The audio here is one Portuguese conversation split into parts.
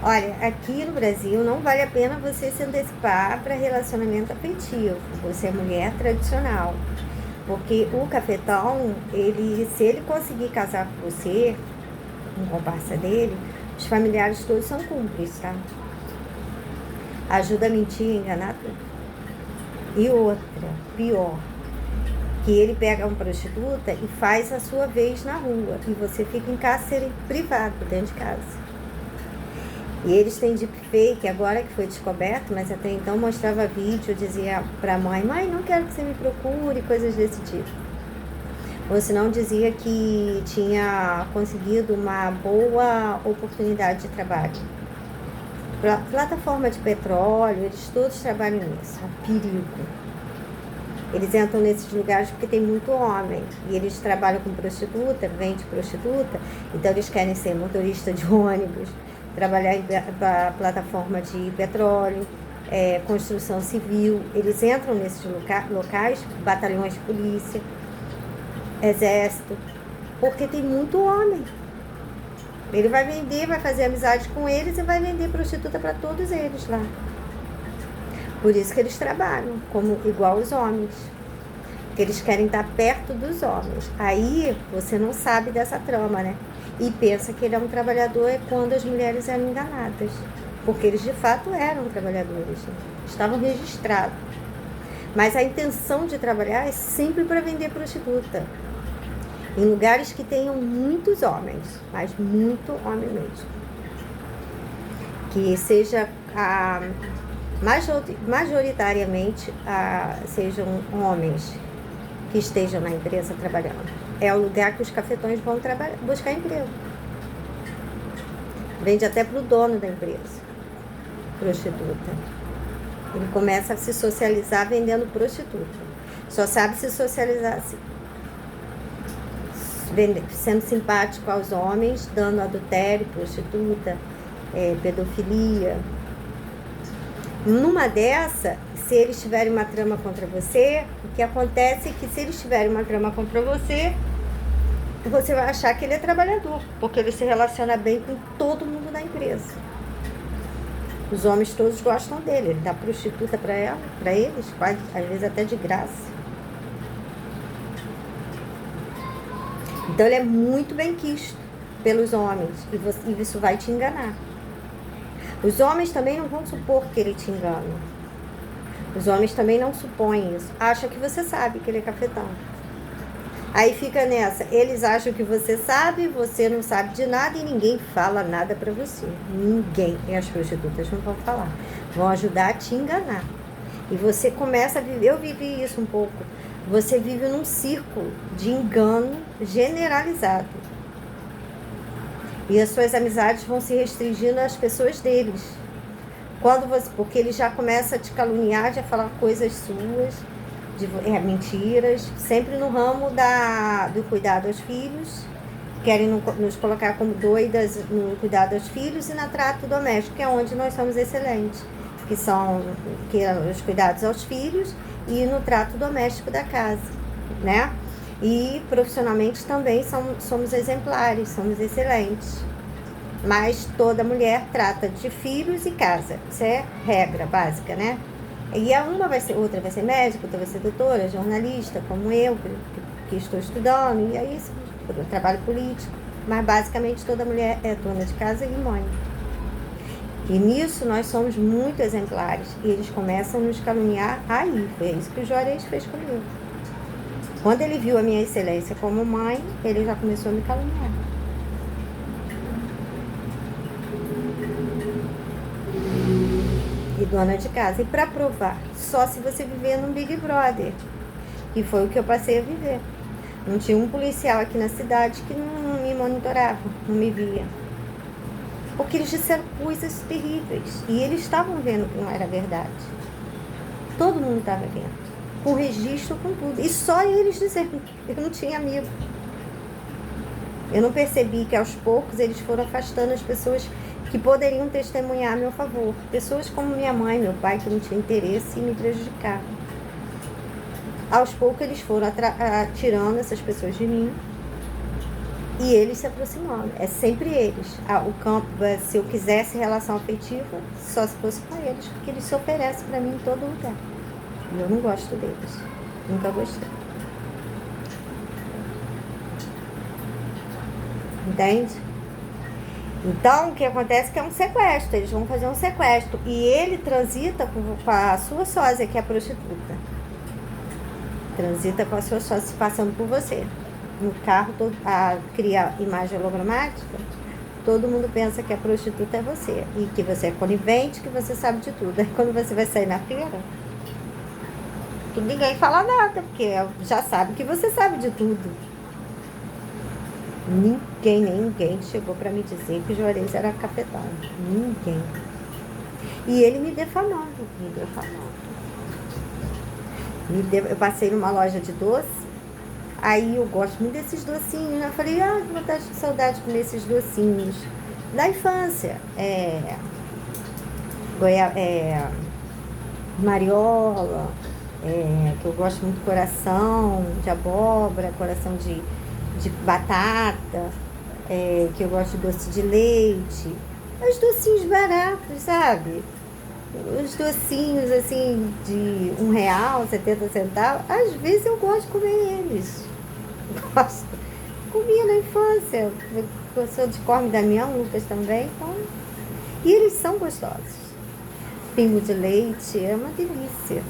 Olha, aqui no Brasil não vale a pena você se antecipar para relacionamento afetivo. Você é mulher tradicional. Porque o cafetão, se ele conseguir casar com você, com comparsa dele, os familiares todos são cúmplices, tá? Ajuda a mentir, enganar tudo. E outra, pior, que ele pega uma prostituta e faz a sua vez na rua. E você fica em cárcere privado, dentro de casa. E eles têm deepfake, agora que foi descoberto, mas até então mostrava vídeo, dizia pra mãe, não quero que você me procure, coisas desse tipo. Ou senão dizia que tinha conseguido uma boa oportunidade de trabalho. Plataforma de petróleo, eles todos trabalham nisso, é um perigo. Eles entram nesses lugares porque tem muito homem, e eles trabalham com prostituta, vende prostituta, então eles querem ser motorista de ônibus, trabalhar em plataforma de petróleo, construção civil. Eles entram nesses locais, batalhões de polícia, exército, porque tem muito homem. Ele vai vender, vai fazer amizade com eles e vai vender prostituta para todos eles lá. Por isso que eles trabalham como igual os homens, porque eles querem estar perto dos homens. Aí você não sabe dessa trama, né? E pensa que ele é um trabalhador quando as mulheres eram enganadas, porque eles de fato eram trabalhadores, né? Estavam registrados. Mas a intenção de trabalhar é sempre para vender prostituta, em lugares que tenham muitos homens, mas muito homem mesmo. Que seja majoritariamente sejam homens que estejam na empresa trabalhando. É o lugar que os cafetões vão buscar emprego. Vende até para o dono da empresa, prostituta. Ele começa a se socializar vendendo prostituta. Só sabe se socializar assim, sendo simpático aos homens, dando adultério, prostituta, pedofilia. Numa dessa, se eles tiverem uma trama contra você, o que acontece é que se eles tiverem uma trama contra você, você vai achar que ele é trabalhador, porque ele se relaciona bem com todo mundo da empresa. Os homens todos gostam dele, ele dá prostituta para eles, quase, às vezes até de graça. Então ele é muito bem quisto pelos homens, e isso vai te enganar. Os homens também não vão supor que ele te engana. Os homens também não supõem isso. Acham que você sabe que ele é cafetão. Aí fica nessa, eles acham que você sabe, você não sabe de nada e ninguém fala nada pra você. Ninguém. E as prostitutas não vão falar. Vão ajudar a te enganar. E você começa a viver, eu vivi isso um pouco, você vive num círculo de engano generalizado. E as suas amizades vão se restringindo às pessoas deles. Porque ele já começa a te caluniar, já falar coisas suas, mentiras, sempre no ramo do cuidado aos filhos, querem nos colocar como doidas no cuidado aos filhos e no trato doméstico, que é onde nós somos excelentes, que são os cuidados aos filhos e no trato doméstico da casa, né? E profissionalmente também somos exemplares, somos excelentes. Mas toda mulher trata de filhos e casa. Isso é regra básica, né? E outra vai ser médica, outra vai ser doutora, jornalista, como eu, que estou estudando, e aí eu trabalho político. Mas basicamente toda mulher é dona de casa e mãe. E nisso nós somos muito exemplares. E eles começam a nos caluniar aí. Foi isso que o Juarez fez comigo. Quando ele viu a minha excelência como mãe, ele já começou a me caluniar. E dona de casa. E para provar, só se você viver num Big Brother, que foi o que eu passei a viver. Não tinha um policial aqui na cidade que não me monitorava, não me via. Porque eles disseram coisas terríveis. E eles estavam vendo que não era verdade. Todo mundo estava vendo. Com registro, com tudo. E só eles dizendo. Eu não tinha amigo. Eu não percebi que aos poucos eles foram afastando as pessoas que poderiam testemunhar a meu favor. Pessoas como minha mãe, meu pai, que não tinham interesse em me prejudicar. Aos poucos eles foram tirando essas pessoas de mim E eles se aproximando, é sempre eles. O campo, se eu quisesse relação afetiva, só se fosse com eles, porque eles se oferecem para mim em todo lugar. E eu não gosto deles, nunca gostei. Entende? Então, o que acontece é que é um sequestro, eles vão fazer um sequestro. E ele transita com a sua sósia, que é a prostituta. Transita com a sua sócia, se passando por você. No carro, cria imagem hologramática, todo mundo pensa que a prostituta é você. E que você é conivente, que você sabe de tudo. Aí quando você vai sair na feira, ninguém fala nada, porque já sabe que você sabe de tudo. Ninguém chegou para me dizer que o Juarez era cafetão. Ninguém. E ele me defamando. Eu passei numa loja de doce, aí eu gosto muito desses docinhos. Eu falei, que vontade de saudade de comer esses docinhos da infância. Mariola, que eu gosto muito, coração de abóbora, coração de batata, que eu gosto de doce de leite. Os docinhos baratos, sabe? Os docinhos, assim, de R$1, 70 centavos. Às vezes eu gosto de comer eles. Gosto. Comia na infância. Eu sou de Corme Damião, Lucas também. Então... E eles são gostosos. Pingo de leite é uma delícia.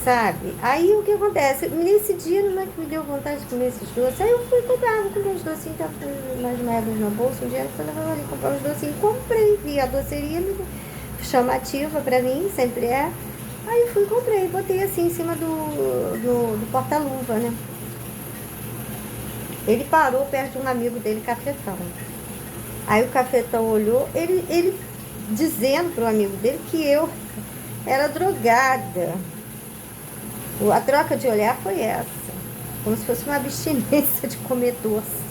Sabe? Aí o que acontece? Nesse dia não é que me deu vontade de comer esses doces. Aí eu fui comprar, vou comer os docinhos, tava com umas moedas no bolso. Um dia eu falei, vou ali comprar os docinhos. Comprei, vi a doceria chamativa pra mim, sempre é. Aí eu fui e comprei, botei assim em cima do porta-luva, né? Ele parou perto de um amigo dele, cafetão. Aí o cafetão olhou, ele dizendo pro amigo dele que eu era drogada. A troca de olhar foi essa, como se fosse uma abstinência de comer doce.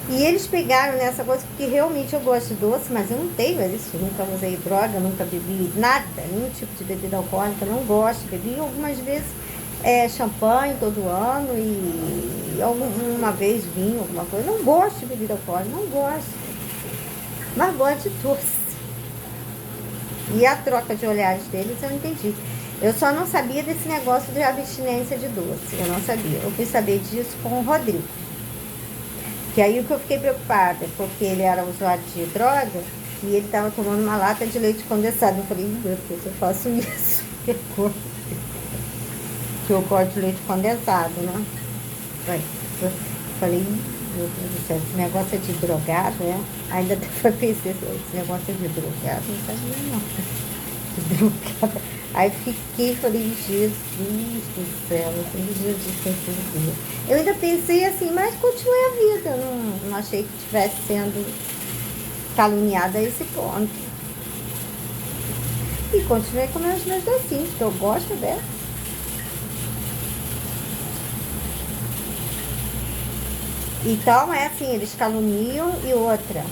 E eles pegaram nessa coisa, porque realmente eu gosto de doce, mas eu não tenho isso, nunca usei droga, nunca bebi nada, nenhum tipo de bebida alcoólica, não gosto, bebi algumas vezes champanhe todo ano e uma vez vinho, alguma coisa. Não gosto de bebida alcoólica, não gosto, mas gosto de doce. E a troca de olhares deles eu entendi. Eu só não sabia desse negócio de abstinência de doce, eu não sabia. Eu fui saber disso com o Rodrigo. Que aí o que eu fiquei preocupada, porque ele era usuário de droga e ele estava tomando uma lata de leite condensado. Eu falei, meu Deus, eu faço isso. Que eu gosto de leite condensado, né? Falei, meu Deus do céu, esse negócio é de drogado, né? Ainda depois pensei, esse negócio é de drogado, não sabia não. De drogado. Aí fiquei, falei, Jesus do céu, eu tenho Jesus sem tudo. Eu ainda pensei assim, mas continuei a vida, não achei que estivesse sendo caluniada a esse ponto. E continuei comendo os meus docinhos, que eu gosto dela. Então é assim, eles caluniam. E outra,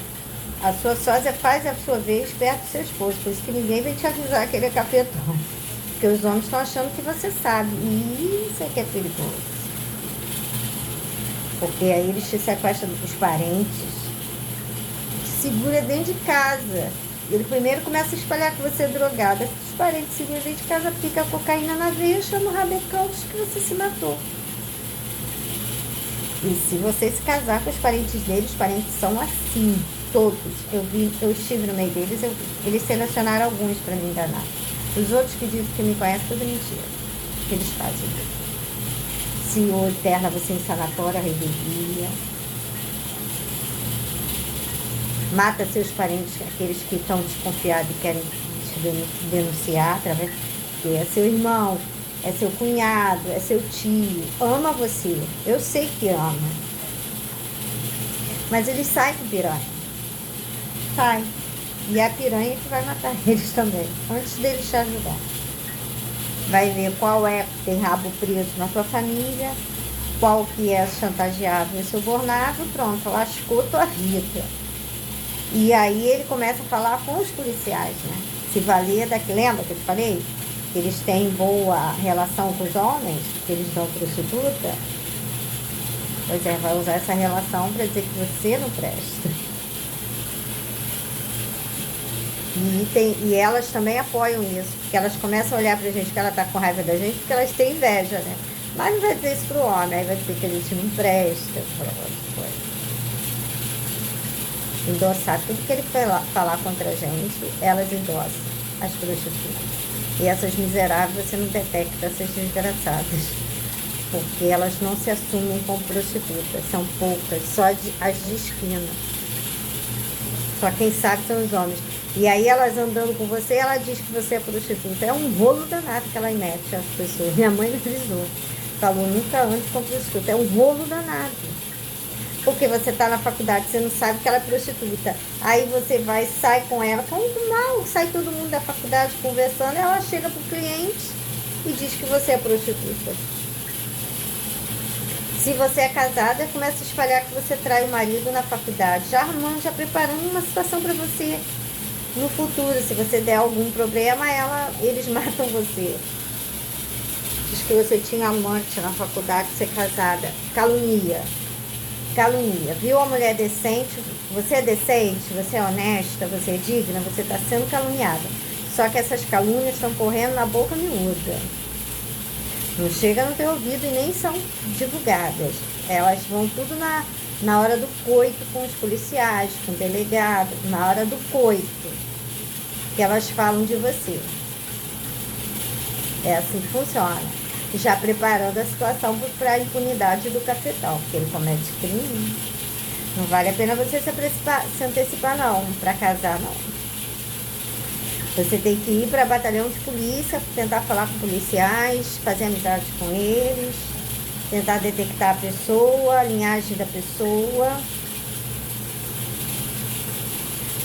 a sua sósia faz a sua vez perto do seu esposo, por isso que ninguém vai te avisar que ele é cafetão. Porque os homens estão achando que você sabe. E isso é que é perigoso. Porque aí eles te sequestram dos parentes, te segura dentro de casa. Ele primeiro começa a espalhar que você é drogada. Os parentes seguram dentro de casa, fica a cocaína na veia, chama o rabecão, diz que você se matou. E se você se casar com os parentes deles, os parentes são assim, todos. Eu estive no meio deles, eles selecionaram alguns para me enganar. Os outros que dizem que me conhecem, tudo mentira. Que eles fazem. Se o interna você em sanatório, revelia. Mata seus parentes, aqueles que estão desconfiados e querem te denunciar, através que é seu irmão, é seu cunhado, é seu tio. Ama você. Eu sei que ama. Mas eles saem com piranha. Sai. E é a piranha que vai matar eles também, antes deles te ajudar. Vai ver qual é que tem rabo preso na tua família, qual que é chantageável e subornável, pronto, lascou tua vida. E aí ele começa a falar com os policiais, né? Se valer lembra que eu te falei? Que eles têm boa relação com os homens, que eles dão prostituta. Pois é, vai usar essa relação para dizer que você não presta. E elas também apoiam isso, porque elas começam a olhar pra gente que ela tá com raiva da gente, porque elas têm inveja, né? Mas não vai dizer isso pro homem, aí vai dizer que a gente não presta, endossar tudo que ele falar contra a gente, elas endossam, as prostitutas. E essas miseráveis você não detecta, essas desgraçadas, porque elas não se assumem como prostitutas, são poucas, só as de esquina. Só quem sabe são os homens. E aí elas andando com você, ela diz que você é prostituta. É um rolo danado que ela mete as pessoas. Minha mãe me avisou. Falou, nunca ande com prostituta. É um rolo danado. Porque você está na faculdade, você não sabe que ela é prostituta. Aí você vai, sai com ela, fala, mal, sai todo mundo da faculdade conversando, ela chega pro cliente e diz que você é prostituta. Se você é casada, começa a espalhar que você trai o marido na faculdade, já arrumando, já preparando uma situação para você no futuro. Se você der algum problema, eles matam você. Diz que você tinha amante na faculdade, ser casada. Calunia. Viu a mulher decente? Você é decente, você é honesta, você é digna, você está sendo caluniada. Só que essas calúnias estão correndo na boca miúda. Não chega no teu ouvido e nem são divulgadas. Elas vão tudo na hora do coito com os policiais, com o delegado, na hora do coito, que elas falam de você. É assim que funciona. Já preparando a situação para a impunidade do cafetão, porque ele comete crime. Não vale a pena você se antecipar não, para casar não. Você tem que ir para batalhão de polícia, tentar falar com policiais, fazer amizade com eles, tentar detectar a pessoa, a linhagem da pessoa.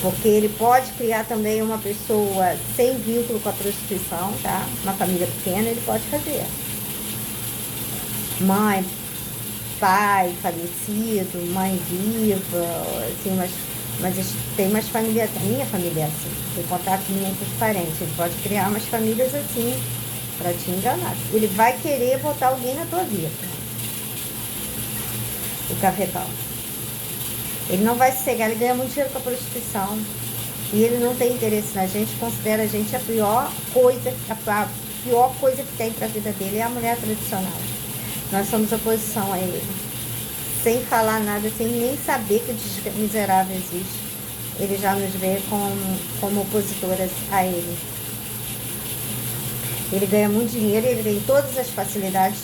Porque ele pode criar também uma pessoa sem vínculo com a prostituição, tá? Uma família pequena, ele pode fazer. Mãe, pai falecido, mãe viva, assim, mas tem umas famílias, a minha família é assim, tem contato nenhum com os parentes, ele pode criar umas famílias assim, para te enganar. Ele vai querer botar alguém na tua vida, o cafetão. Ele não vai se cegar, ele ganha muito dinheiro com a prostituição. E ele não tem interesse na gente, considera a gente a pior coisa que tem para a vida dele é a mulher tradicional. Nós somos oposição a ele. Sem falar nada, sem nem saber que o miserável existe. Ele já nos vê como opositoras a ele. Ele ganha muito dinheiro, ele tem todas as facilidades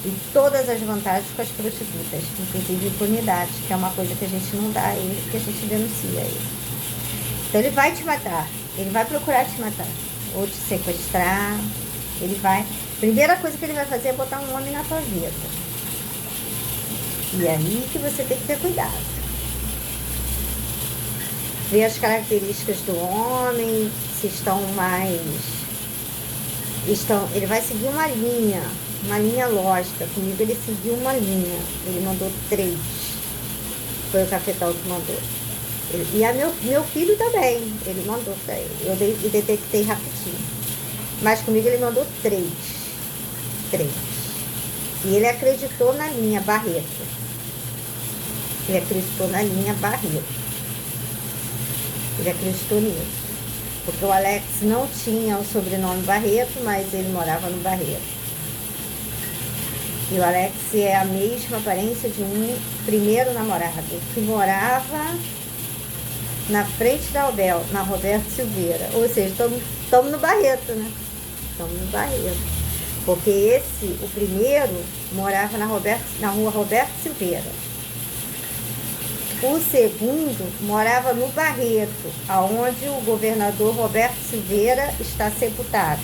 e todas as vantagens com as prostitutas, inclusive impunidade, que é uma coisa que a gente não dá a ele, que a gente denuncia a ele. Então ele vai te matar, ele vai procurar te matar, ou te sequestrar, ele vai... Primeira coisa que ele vai fazer é botar um homem na tua vida. E é aí que você tem que ter cuidado. Ver as características do homem, se estão mais... Ele vai seguir uma linha lógica. Comigo ele seguiu uma linha. Ele mandou 3. Foi o cafetão que mandou. E meu filho também, ele mandou pra ele. Eu detectei rapidinho. Mas comigo ele mandou 3. E ele acreditou na linha Barreto. Ele acreditou nisso. Porque o Alex não tinha o sobrenome Barreto, mas ele morava no Barreto. E o Alex é a mesma aparência de um primeiro namorado, que morava na frente da Albel, na Roberto Silveira. Ou seja, estamos no Barreto, né? Estamos no Barreto. Porque o primeiro, morava na rua Roberto Silveira. O segundo morava no Barreto, aonde o governador Roberto Silveira está sepultado.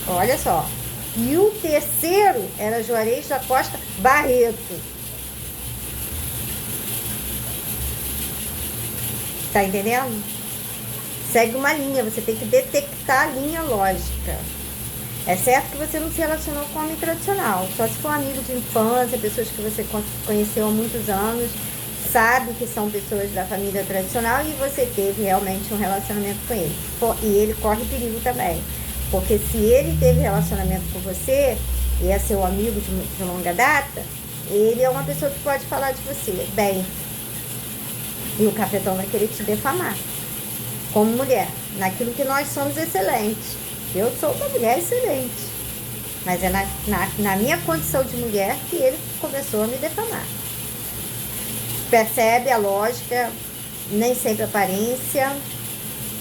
Olha só. E o terceiro era Juarez da Costa Barreto. Tá entendendo? Segue uma linha, você tem que detectar a linha lógica. É certo que você não se relacionou com homem tradicional, só se for amigo de infância, pessoas que você conheceu há muitos anos, sabe que são pessoas da família tradicional e você teve realmente um relacionamento com ele. E ele corre perigo também, porque se ele teve relacionamento com você e é seu amigo de longa data, ele é uma pessoa que pode falar de você bem. E o cafetão vai querer te defamar. Como mulher, naquilo que nós somos excelentes. Eu sou uma mulher excelente. Mas é na minha condição de mulher que ele começou a me defamar. Percebe a lógica, nem sempre a aparência,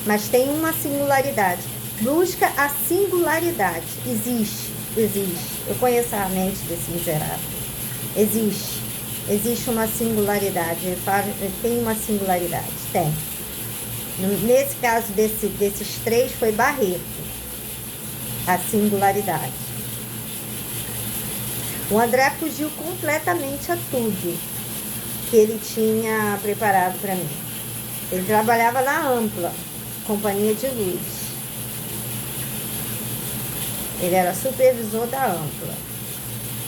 mas tem uma singularidade. Busca a singularidade. Existe. Eu conheço a mente desse miserável. Existe uma singularidade. Ele tem uma singularidade. Tem. Nesse caso desses três foi Barreto. A singularidade. O André fugiu completamente a tudo que ele tinha preparado para mim. Ele trabalhava na Ampla, companhia de luz. Ele era supervisor da Ampla.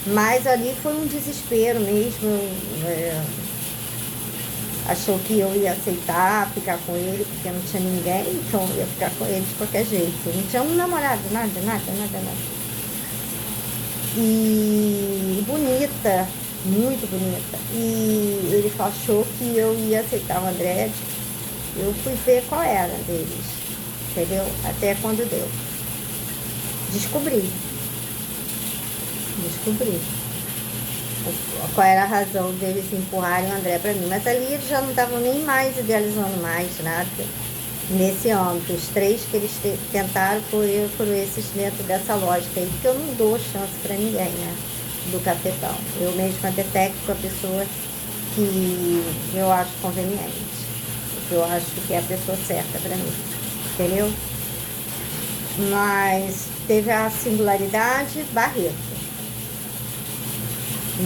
Mas ali foi um desespero mesmo. Achou que eu ia aceitar ficar com ele, porque não tinha ninguém, então eu ia ficar com ele de qualquer jeito. Não tinha um namorado, nada. E bonita, muito bonita. E ele achou que eu ia aceitar o André. Eu fui ver qual era deles, entendeu? Até quando deu. Descobri. Qual era a razão deles empurrarem o André para mim. Mas ali eles já não estavam nem mais idealizando mais nada nesse âmbito. Os três que eles tentaram foram esses dentro dessa lógica aí, porque eu não dou chance para ninguém, né? Do cafetão. Eu mesma detecto a pessoa que eu acho conveniente, que eu acho que é a pessoa certa para mim, entendeu? Mas teve a singularidade Barreto.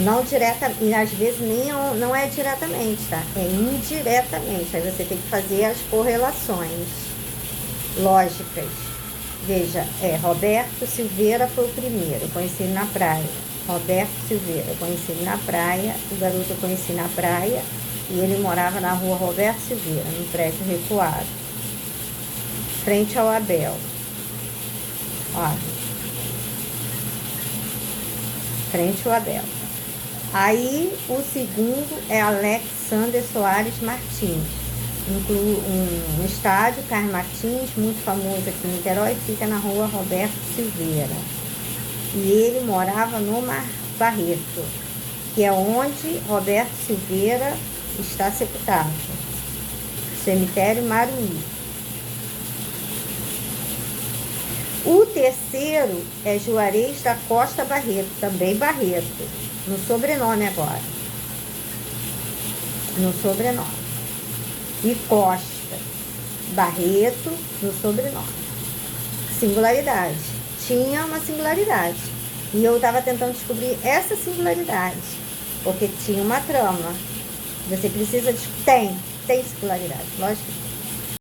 Não direta, e às vezes nem não é diretamente, tá? É indiretamente. Aí você tem que fazer as correlações lógicas. Veja, Roberto Silveira foi o primeiro, eu conheci ele na praia. Roberto Silveira, eu conheci ele na praia, o garoto eu conheci na praia, e ele morava na rua Roberto Silveira, num prédio recuado, frente ao Abel. Olha, frente ao Abel. Aí, o segundo é Alexander Soares Martins, um estádio, Carlos Martins, muito famoso aqui em Niterói, fica na rua Roberto Silveira. E ele morava no Barreto, que é onde Roberto Silveira está sepultado, cemitério Maruí. O terceiro é Juarez da Costa Barreto, também Barreto. No sobrenome agora. No sobrenome. E Costa. Barreto no sobrenome. Singularidade. Tinha uma singularidade. E eu estava tentando descobrir essa singularidade. Porque tinha uma trama. Você precisa de... Tem singularidade. Lógico que tem.